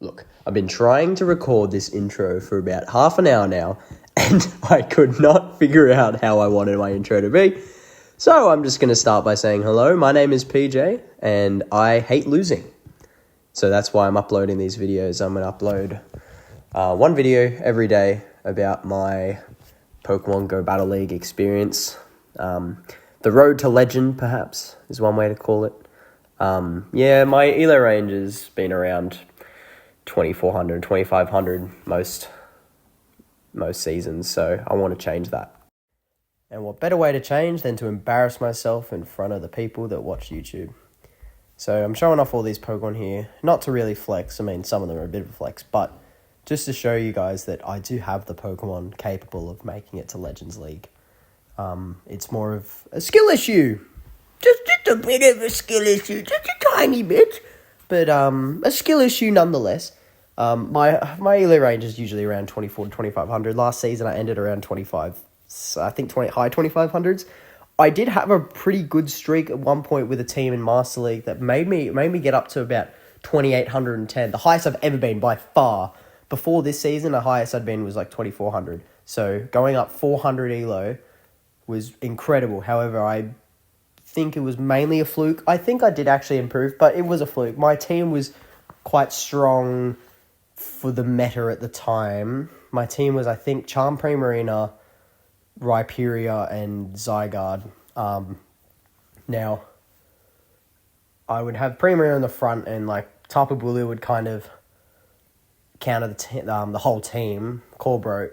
Look, I've been trying to record this intro for about half an hour now, and I could not figure out how I wanted my intro to be. So I'm just going to start by saying hello. My name is PJ, and I hate losing. So that's why I'm uploading these videos. I'm going to upload one video every day about my Pokemon Go Battle League experience. The road to legend, perhaps, is one way to call it. My elo range has been around 2,400, 2,500 most seasons, so I want to change that. And what better way to change than to embarrass myself in front of the people that watch YouTube? So I'm showing off all these Pokemon here, not to really flex. I mean, some of them are a bit of a flex, but just to show you guys that I do have the Pokemon capable of making it to Legends League. It's more of a skill issue. Just a bit of a skill issue, just a tiny bit. But a skill issue nonetheless. My elo range is usually around 24 to 2,500. Last season I ended around 25, I think high 2,500s. I did have a pretty good streak at one point with a team in Master League that made me get up to about 2,810. The highest I've ever been by far. Before this season, the highest I'd been was like 2,400. So going up 400 elo was incredible. However, I think it was mainly a fluke. I think I did actually improve, but it was a fluke. My team was quite strong for the meta at the time. My team was, I think, Charm Primarina, Rhyperior, and Zygarde. Now, I would have Primarina in the front, and like Tapu Bulu would kind of counter the whole team. My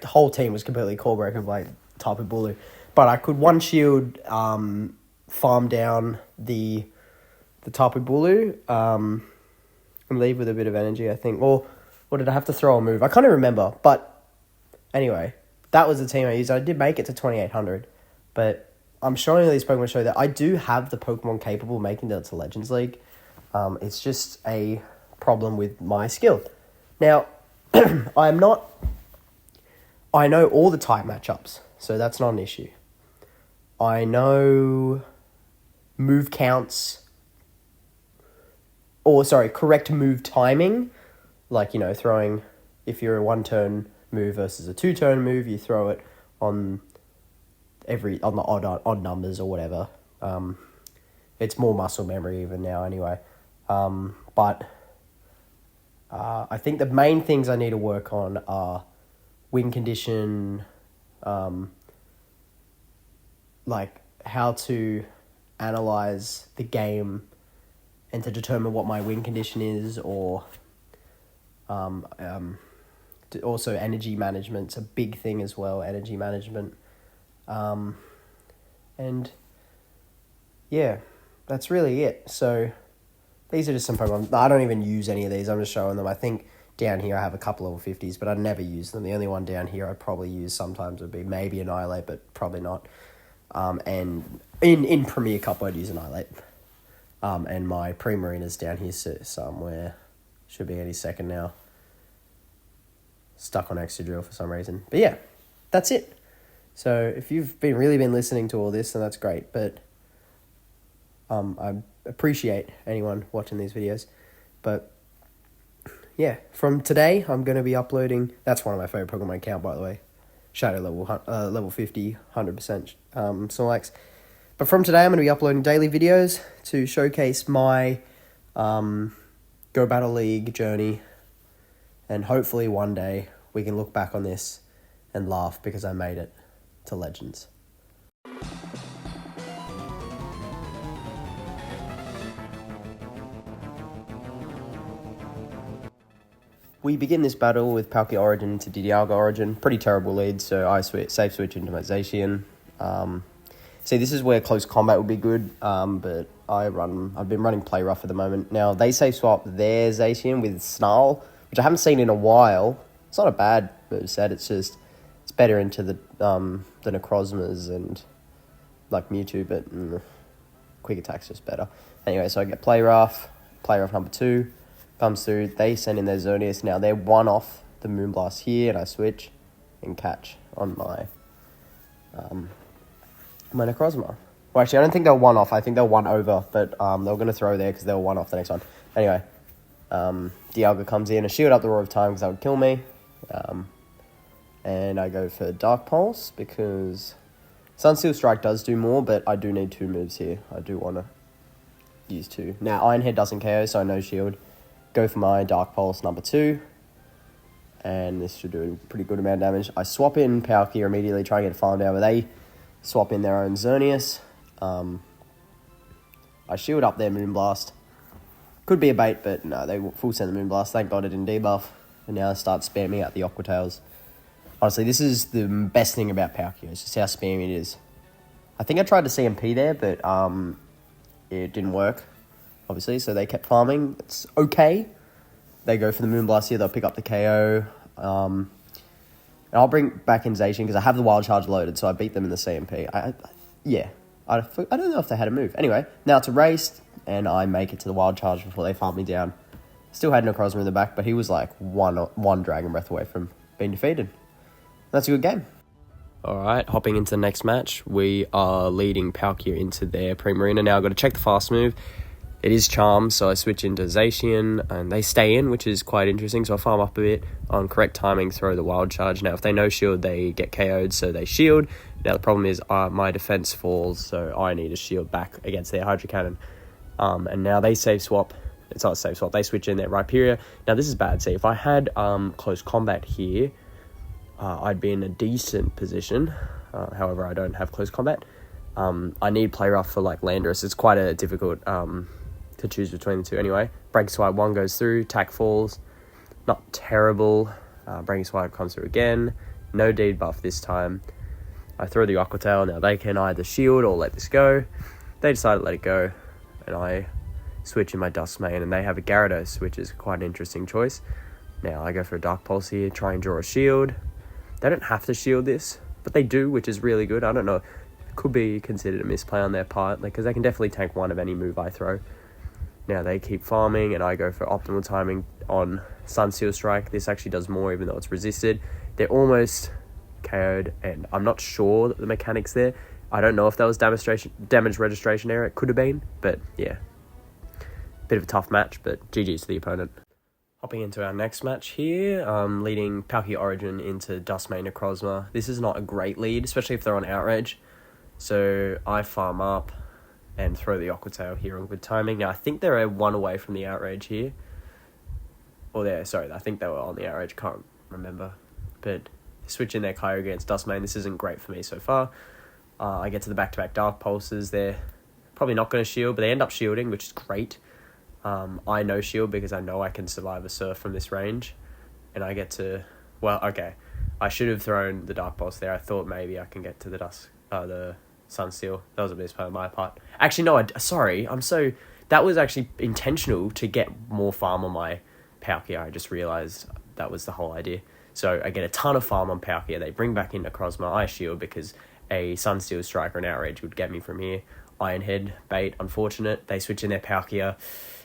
whole team was completely core broken by Tapu Bulu. But I could one shield farm down the Tapu Bulu and leave with a bit of energy, I think. Or did I have to throw a move? I can't even remember. But anyway, that was the team I used. I did make it to 2,800. But I'm showing you these Pokemon to show that I do have the Pokemon capable of making it to Legends League. It's just a problem with my skill. Now, I know all the type matchups, so that's not an issue. I know move counts, correct move timing, like, throwing, if you're a 1-turn move versus a 2-turn move, you throw it on the odd numbers or whatever. It's more muscle memory even now anyway. But I think the main things I need to work on are win condition, like how to analyze the game and to determine what my win condition is, or also energy management's a big thing as well, energy management. And yeah, that's really it. So these are just some Pokemon. I don't even use any of these. I'm just showing them. I think down here I have a couple level 50s, but I never use them. The only one down here I probably use sometimes would be maybe Annihilate, but probably not. And in Premier Cup I'd use Annihilate. And my Primarina's down here somewhere. Should be any second now. Stuck on Excadrill for some reason. But yeah, that's it. So if you've really been listening to all this, then that's great. But I appreciate anyone watching these videos. But yeah, from today I'm going to be uploading. That's one of my favorite Pokemon account, by the way. Shadow level 50, 100% Snorlax. But from today I'm going to be uploading daily videos to showcase my Go Battle League journey. And hopefully one day we can look back on this and laugh because I made it to Legends. We begin this battle with Palkia Origin to Dialga Origin. Pretty terrible lead, so I safe switch into my Zacian. See, this is where close combat would be good, but I've been running Play Rough at the moment. Now, they safe swap their Zacian with Snarl, which I haven't seen in a while. It's not a bad set, it's better into the Necrozmas and like Mewtwo, but Quick Attack's just better. Anyway, so I get Play Rough number 2. Comes through, they send in their Xerneas. Now they're one off the Moonblast here, and I switch and catch on my Necrozma. Well, actually, I don't think they're one off. I think they're one over, but they were going to throw there because they were one off the next one. Anyway, Dialga comes in, a shield up the Roar of Time because that would kill me. And I go for Dark Pulse because Sunsteel Strike does do more, but I do need 2 moves here. I do want to use 2. Now, Iron Head doesn't KO, so no shield. Go for my Dark Pulse number 2. And this should do a pretty good amount of damage. I swap in Palkia immediately, try and get a farm down, but they swap in their own Xerneas. I shield up their Moonblast. Could be a bait, but no, they full send the Moonblast. Thank God it didn't debuff. And now I start spamming out the Aqua Tails. Honestly, this is the best thing about Palkia. It's just how spammy it is. I think I tried to CMP there, but it didn't work, obviously. So they kept farming. It's okay. They go for the Moonblast here. They'll pick up the KO. And I'll bring back in Zacian because I have the Wild Charge loaded, so I beat them in the CMP. I don't know if they had a move. Anyway, now it's a race, and I make it to the Wild Charge before they farm me down. Still had Necrozma in the back, but he was like one Dragon Breath away from being defeated. That's a good game. Alright, hopping into the next match. We are leading Palkia into their Primarina. Now I've got to check the fast move. It is Charm, so I switch into Zacian, and they stay in, which is quite interesting. So I farm up a bit on correct timing, throw the Wild Charge. Now, if they no shield, they get KO'd, so they shield. Now, the problem is my defense falls, so I need a shield back against their Hydro Cannon. And now they save swap. It's not a save swap. They switch in their Rhyperior. Now, this is bad. See, if I had close combat here, I'd be in a decent position. However, I don't have close combat. I need Play Rough for, like, Landorus. It's quite a difficult to choose between the two. Anyway, Breaking Swipe 1 goes through, Tack falls, not terrible. Breaking Swipe comes through again, no debuff this time. I throw the Aqua Tail. Now they can either shield or let this go. They decide to let it go, and I switch in my Duskmane, and they have a Gyarados, which is quite an interesting choice. Now I go for a Dark Pulse here, try and draw a shield. They don't have to shield this, but they do, which is really good. I don't know, could be considered a misplay on their part, because they can definitely tank one of any move I throw. Now they keep farming, and I go for optimal timing on Sunsteel Strike. This actually does more, even though it's resisted. They're almost KO'd, and I'm not sure that the mechanic's there. I don't know if that was damage registration error. It could have been, but yeah. Bit of a tough match, but GG's to the opponent. Hopping into our next match here, leading Palkia Origin into Duskmane Necrozma. This is not a great lead, especially if they're on Outrage. So I farm up and throw the Aqua Tail here on good timing. Now, I think they're one away from the Outrage here. I think they were on the Outrage, can't remember. But switch in their Kyogre against Duskmane. This isn't great for me so far. I get to the back-to-back Dark Pulses. They're probably not going to shield, but they end up shielding, which is great. I no shield because I know I can survive a Surf from this range. And I get to... Well, okay. I should have thrown the Dark Pulse there. I thought maybe I can get to the Sunsteel. That was a misplay on my part. Actually, no, that was actually intentional to get more farm on my Palkia. I just realised that was the whole idea. So I get a ton of farm on Palkia. They bring back in Necrozma. I shield because a Sunsteel Strike or an Outrage would get me from here. Iron Head, bait, unfortunate. They switch in their Palkia.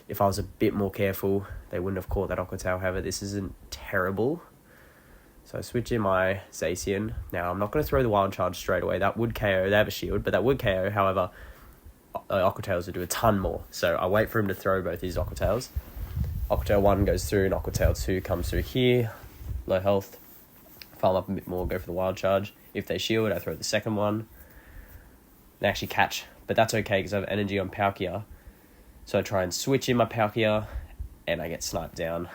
If I was a bit more careful, they wouldn't have caught that Aqua Tail. However, this isn't terrible. So I switch in my Zacian. Now, I'm not going to throw the Wild Charge straight away. That would KO. They have a shield, but that would KO. However, Aqua Tails would do a ton more. So I wait for him to throw both these Aqua Tails. Aqua Tail 1 goes through, and Aqua Tail 2 comes through here. Low health. Farm up a bit more, go for the Wild Charge. If they shield, I throw the second one. They actually catch, but that's okay because I have energy on Palkia. So I try and switch in my Palkia, and I get sniped down.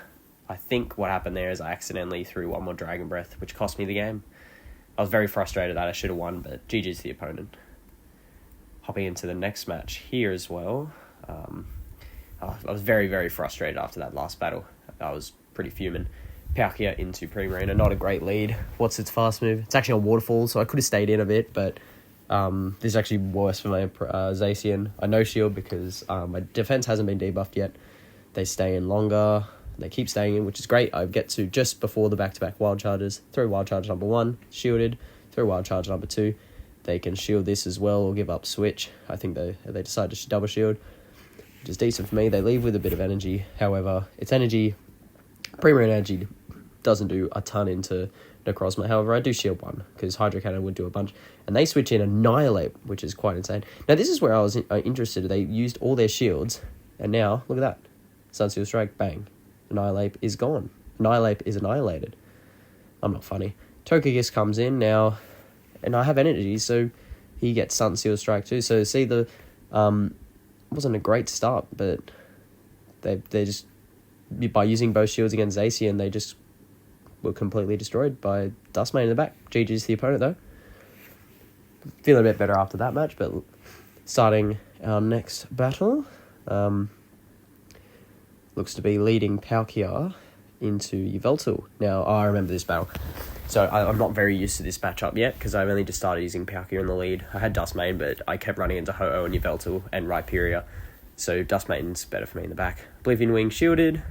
I think what happened there is I accidentally threw one more Dragon Breath, which cost me the game. I was very frustrated that I should have won, but GG's to the opponent. Hopping into the next match here as well. I was very, very frustrated after that last battle. I was pretty fuming. Palkia into Primarina, not a great lead. What's its fast move? It's actually a Waterfall, so I could have stayed in a bit, but this is actually worse for my Zacian. I no shield because my defense hasn't been debuffed yet. They stay in longer. They keep staying in, which is great. I get to just before the back-to-back Wild Charges. Throw Wild Charge number 1, shielded. Throw Wild Charge number 2. They can shield this as well or give up Switch. I think they decide to double shield, which is decent for me. They leave with a bit of energy. However, its energy, Primarina energy, doesn't do a ton into Necrozma. However, I do shield 1 because Hydro Cannon would do a bunch. And they switch in Annihilate, which is quite insane. Now, this is where I was interested. They used all their shields. And now, look at that. Sunsteel Strike, bang. Annihilape is gone. Annihilape is annihilated. I'm not funny. Togekiss comes in now, and I have energy, so he gets Sunseal Strike too. So see, the wasn't a great start, but they just, by using both shields against Zacian, they just were completely destroyed by Dustmane in the back. GG's to the opponent though. Feeling a bit better after that match, but starting our next battle, looks to be leading Palkia into Yveltal. Now, I remember this battle. So I'm not very used to this matchup yet, because I've only just started using Palkia in the lead. I had Dustmane, but I kept running into Ho-Oh and Yveltal and Rhyperior. So Dustmane's better for me in the back. Oblivion Wing shielded.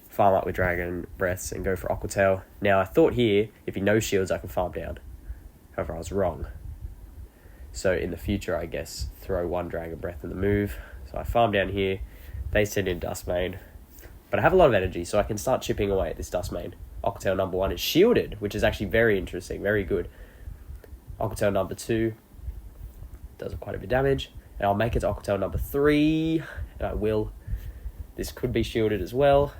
Farm up with Dragon Breaths and go for Aqua Tail. Now, I thought here, if he no shields, I can farm down. However, I was wrong. So in the future, I guess, throw one Dragon Breath in the move. So I farm down here. They send in Dustmane. But I have a lot of energy, so I can start chipping away at this Dustmane. Aqua Tail number 1 is shielded, which is actually very interesting, very good. Aqua Tail number 2 does quite a bit of damage. And I'll make it to Aqua Tail number 3, and I will. This could be shielded as well.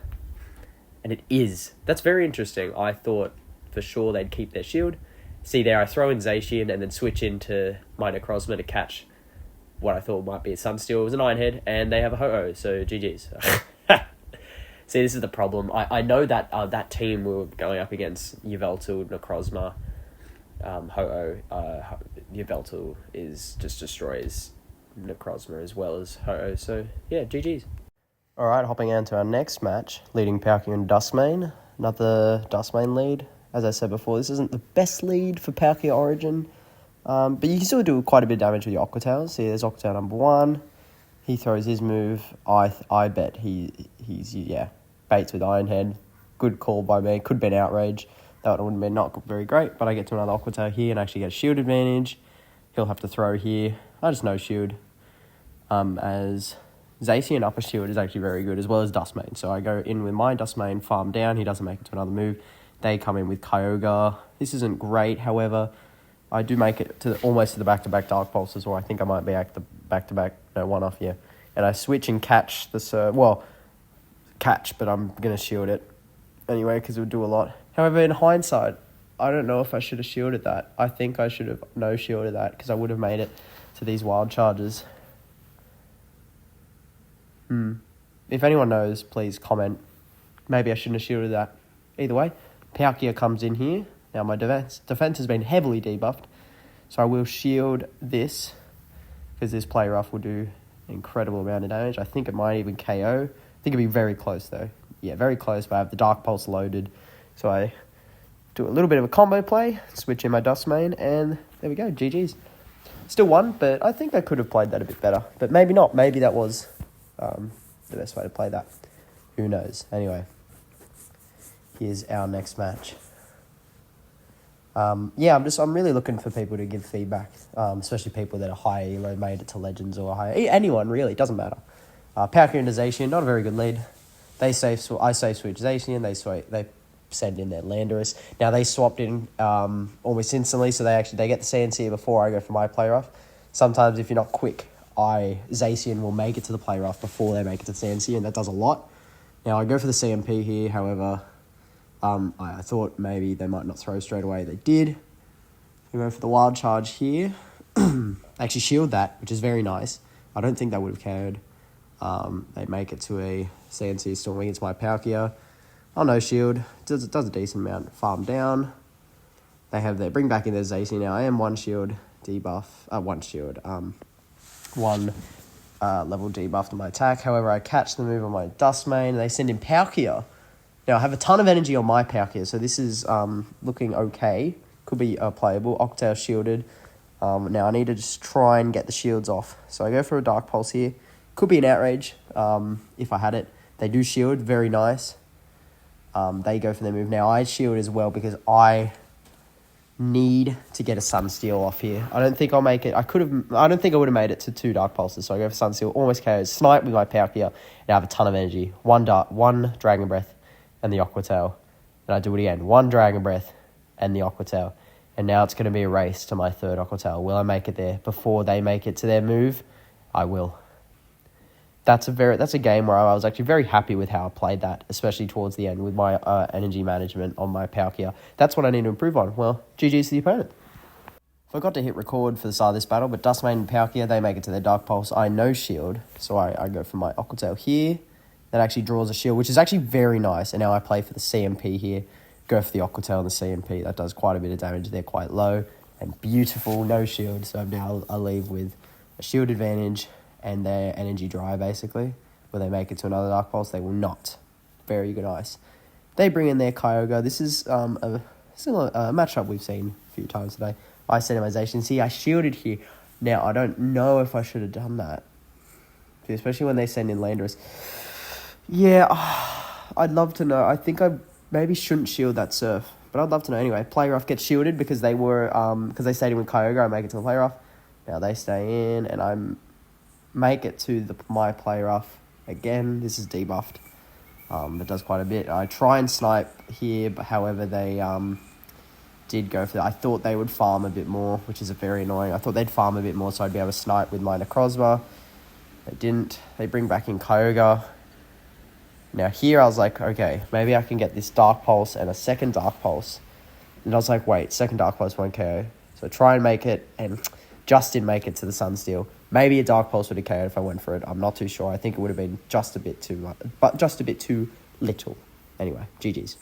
And it is. That's very interesting. I thought for sure they'd keep their shield. See there, I throw in Zacian and then switch into my Necrozma to catch what I thought might be a Sunsteel. It was an Iron Head, and they have a Ho-Oh, so GG's. See, this is the problem. I know that that team we were going up against, Yveltal, Necrozma, Ho-Oh. Yveltal just destroys Necrozma as well as Ho-Oh, so yeah, GG's. Alright, hopping on to our next match, leading Palkia and Dustmane. Another Dustmane lead. As I said before, this isn't the best lead for Palkia Origin, but you can still do quite a bit of damage with your Aqua Tails. See, there's Aqua Tail number 1. He throws his move. I bet he's baits with Iron Head. Good call by me. Could have been Outrage. That would have been not very great, but I get to another Aqua Tail here and actually get a shield advantage. He'll have to throw here. I just no shield. As Zacian upper shield is actually very good, as well as Dustmane. So I go in with my Dustmane, farm down. He doesn't make it to another move. They come in with Kyogre. This isn't great, however. I do make it to almost to the back-to-back Dark Pulses, or I think I might be at the back-to-back, one off, yeah. And I switch and catch the catch, but I'm going to shield it anyway, because it would do a lot. However, in hindsight, I don't know if I should have shielded that. I think I should have no-shielded that, because I would have made it to these wild charges. If anyone knows, please comment. Maybe I shouldn't have shielded that. Either way, Palkia comes in here. Now my defense has been heavily debuffed, so I will shield this, because this Play Rough will do an incredible amount of damage. I think it might even KO. I think it'll be very close though. Yeah, very close, but I have the Dark Pulse loaded, so I do a little bit of a combo play, switch in my Dustmane, and there we go, GG's. Still won, but I think I could have played that a bit better, but maybe not. Maybe that was the best way to play that. Who knows? Anyway, here's our next match. I'm really looking for people to give feedback, especially people that are high elo, made it to Legends or high. Anyone really, it doesn't matter. Palkia and Zacian, not a very good lead. I safe switch Zacian. They send in their Landorus. Now they swapped in almost instantly, so they get the CNC before I go for my Play Rough. Sometimes if you're not quick, Zacian will make it to the Play Rough before they make it to the CNC, and that does a lot. Now I go for the CMP here, however. I thought maybe they might not throw straight away. They did. We go for the Wild Charge here. Actually shield that, which is very nice. I don't think that would have carried. They make it to a CNC Stormwing. It's my Palkia. Oh no, shield. Does a decent amount. Farm down. They bring back in their Zacian now. I am one shield debuff. One level debuff to my attack. However, I catch the move on my Dustmane. They send in Palkia. Now, I have a ton of energy on my Palkia, so this is looking okay. Could be playable. Aqua Tail shielded. Now, I need to just try and get the shields off. So I go for a Dark Pulse here. Could be an Outrage if I had it. They do shield. Very nice. They go for their move. Now, I shield as well because I need to get a Sunsteel off here. I don't think I'll make it. I don't think I would have made it to 2 Dark Pulses, so I go for Sunsteel. Almost KOs. Snipe with my Palkia. And I have a ton of energy. One Dragon Breath and the Aqua Tail. And I do it again. 1 Dragon Breath and the Aqua Tail. And now it's going to be a race to my 3rd Aqua Tail. Will I make it there before they make it to their move? I will. that's a game where I was actually very happy with how I played that, especially towards the end with my energy management on my Palkia. That's what I need to improve on. Well, GG's to the opponent. Forgot to hit record for the start of this battle, but Duskmane and Palkia, they make it to their Dark Pulse. I no shield, so I go for my Aqua Tail here. That actually draws a shield, which is actually very nice. And now I play for the CMP here. Go for the Aqua Tail and the CMP. That does quite a bit of damage. They're quite low and beautiful, no shield. So now I leave with a shield advantage and their energy dry, basically. Will they make it to another Dark Pulse? They will not. Very good ice. They bring in their Kyogre. This is a similar matchup we've seen a few times today. Ice Cinemization. See, I shielded here. Now, I don't know if I should have done that. Especially when they send in Landorus. Yeah, I'd love to know. I think I maybe shouldn't shield that Surf. But I'd love to know anyway. Play Rough gets shielded because they were... because they stayed in with Kyogre. I make it to the Play Rough. Now they stay in and I make it to my Play Rough. Again, this is debuffed. It does quite a bit. I try and snipe here, but however they... did go for that. I thought they would farm a bit more, which is very annoying. I thought they'd farm a bit more so I'd be able to snipe with my Necrozma. They didn't. They bring back in Kyogre. Now here I was like, okay, maybe I can get this Dark Pulse and a second Dark Pulse. And I was like, wait, second Dark Pulse won't KO. So try and make it, and just didn't make it to the Sunsteel. Maybe a Dark Pulse would have KO'd if I went for it. I'm not too sure. I think it would have been just a bit too much, but just a bit too little. Anyway, GG's.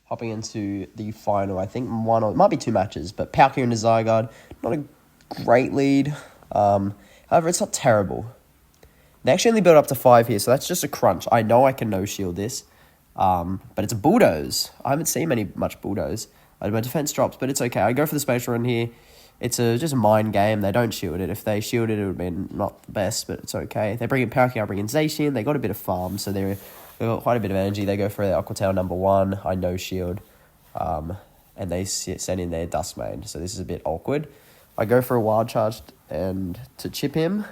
Hopping into the final, I think one or it might be two matches, but Palkia and Zygarde, not a great lead. However, it's not terrible. They actually only build up to 5 here, so that's just a crunch. I know I can no-shield this, but it's a Bulldoze. I haven't seen much Bulldoze. My defense drops, but it's okay. I go for the Spatial Run here. It's just a mind game. They don't shield it. If they shielded it, it would have been not the best, but it's okay. They bring in Palkia, I bring in Zacian. They got a bit of farm, so they've got quite a bit of energy. They go for their Aqua Tail number 1. I no shield. And they send in their Duskmane. So this is a bit awkward. I go for a Wild Charge and to chip him.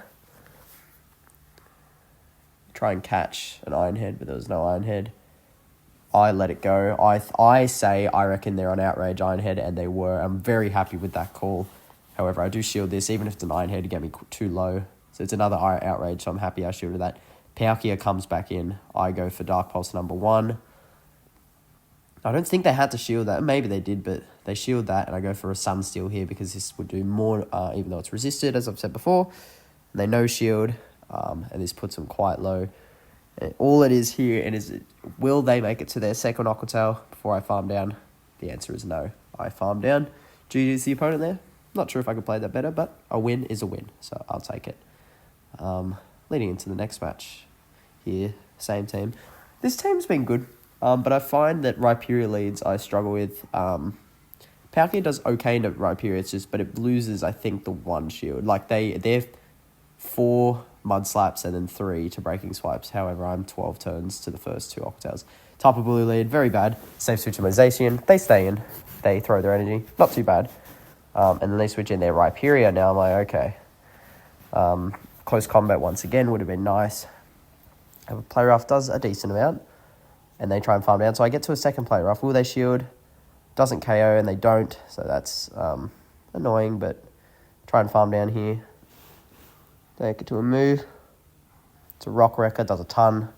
Try and catch an Iron Head, but there was no Iron Head. I let it go. I say I reckon they're on Outrage Iron Head, and they were. I'm very happy with that call. However, I do shield this, even if it's an Iron Head to get me too low. So it's another Outrage, so I'm happy I shielded that. Palkia comes back in. I go for Dark Pulse number 1. I don't think they had to shield that. Maybe they did, but they shield that, and I go for a Sunsteel here because this would do more, even though it's resisted, as I've said before. And they no shield, and this puts them quite low. And all it is here is, will they make it to their second Aqua Tail before I farm down? The answer is no. I farm down. GG's the opponent there. Not sure if I could play that better, but a win is a win, so I'll take it. Leading into the next match here, same team. This team's been good, but I find that Rhyperior leads I struggle with. Palkia does okay into Rhyperior, but it loses, I think, the 1 shield. Like, they're 4 Mud Slaps and then 3 to Breaking Swipes. However, I'm 12 turns to the first 2 Aqua Tails. Tapu Bulu lead, very bad. Safe switch to Zacian. They stay in. They throw their energy. Not too bad. And then they switch in their Rhyperior. Now I'm like, okay. Close combat once again would have been nice. Play Rough does a decent amount. And they try and farm down. So I get to a second Play Rough. Will they shield? Doesn't KO, and they don't. So that's annoying, but try and farm down here. They get to a move. It's a Rock Wrecker, does a ton.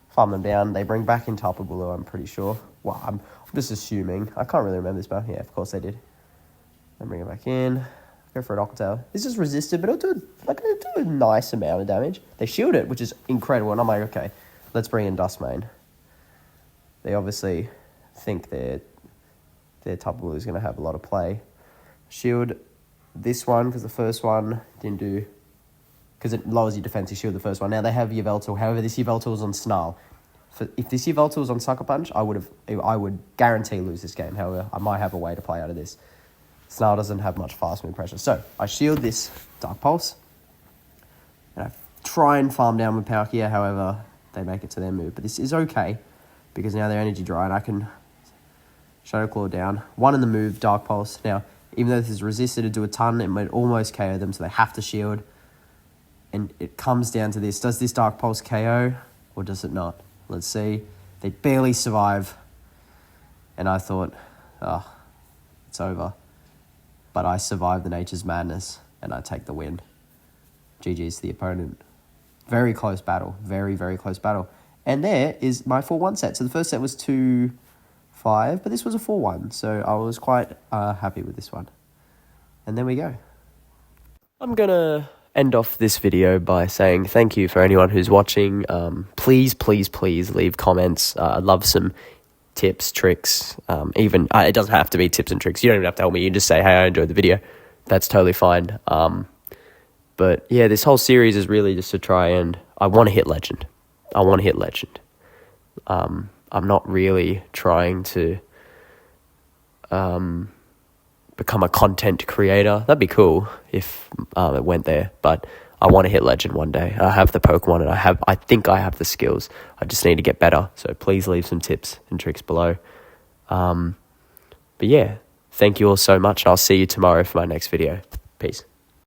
Farm them down. They bring back in Tapu Bulu, I'm pretty sure. Well, I'm just assuming. I can't really remember this, but yeah, of course they did. Then bring it back in. Go for an Aqua Tail. This is resisted, but it'll do a nice amount of damage. They shield it, which is incredible, and I'm like, okay, let's bring in Duskmane. They obviously think their Tapu Bulu is going to have a lot of play. Shield this one, because the first one didn't do... because it lowers your defense, you shield the first one. Now they have Yveltal. However, this Yveltal is on Snarl. If this Yveltal was on Sucker Punch, I would guarantee lose this game. However, I might have a way to play out of this. Snarl doesn't have much fast move pressure. So, I shield this Dark Pulse. And I try and farm down with Palkia. However, they make it to their move. But this is okay, because now they're energy dry, and I can Shadow Claw down. 1 in the move, Dark Pulse. Now, even though this is resisted to do a ton, it might almost KO them, so they have to shield. And it comes down to this. Does this Dark Pulse KO, or does it not? Let's see. They barely survive. And I thought, it's over. But I survived the Nature's Madness, and I take the win. GG's to the opponent. Very close battle. Very, very close battle. And there is my 4-1 set. So the first set was 2-5, but this was a 4-1. So I was quite happy with this one. And there we go. I'm going to end off this video by saying thank you for anyone who's watching. Please, please, please leave comments. I'd love some tips, tricks. Even it doesn't have to be tips and tricks. You don't even have to tell me. You can just say, hey, I enjoyed the video. That's totally fine. But yeah, this whole series is really just to try and... I want to hit legend. I'm not really trying to become a content creator. That'd be cool if it went there. But I want to hit legend one day. I have the Pokemon and I think I have the skills. I just need to get better. So please leave some tips and tricks below. But yeah, thank you all so much. I'll see you tomorrow for my next video. Peace.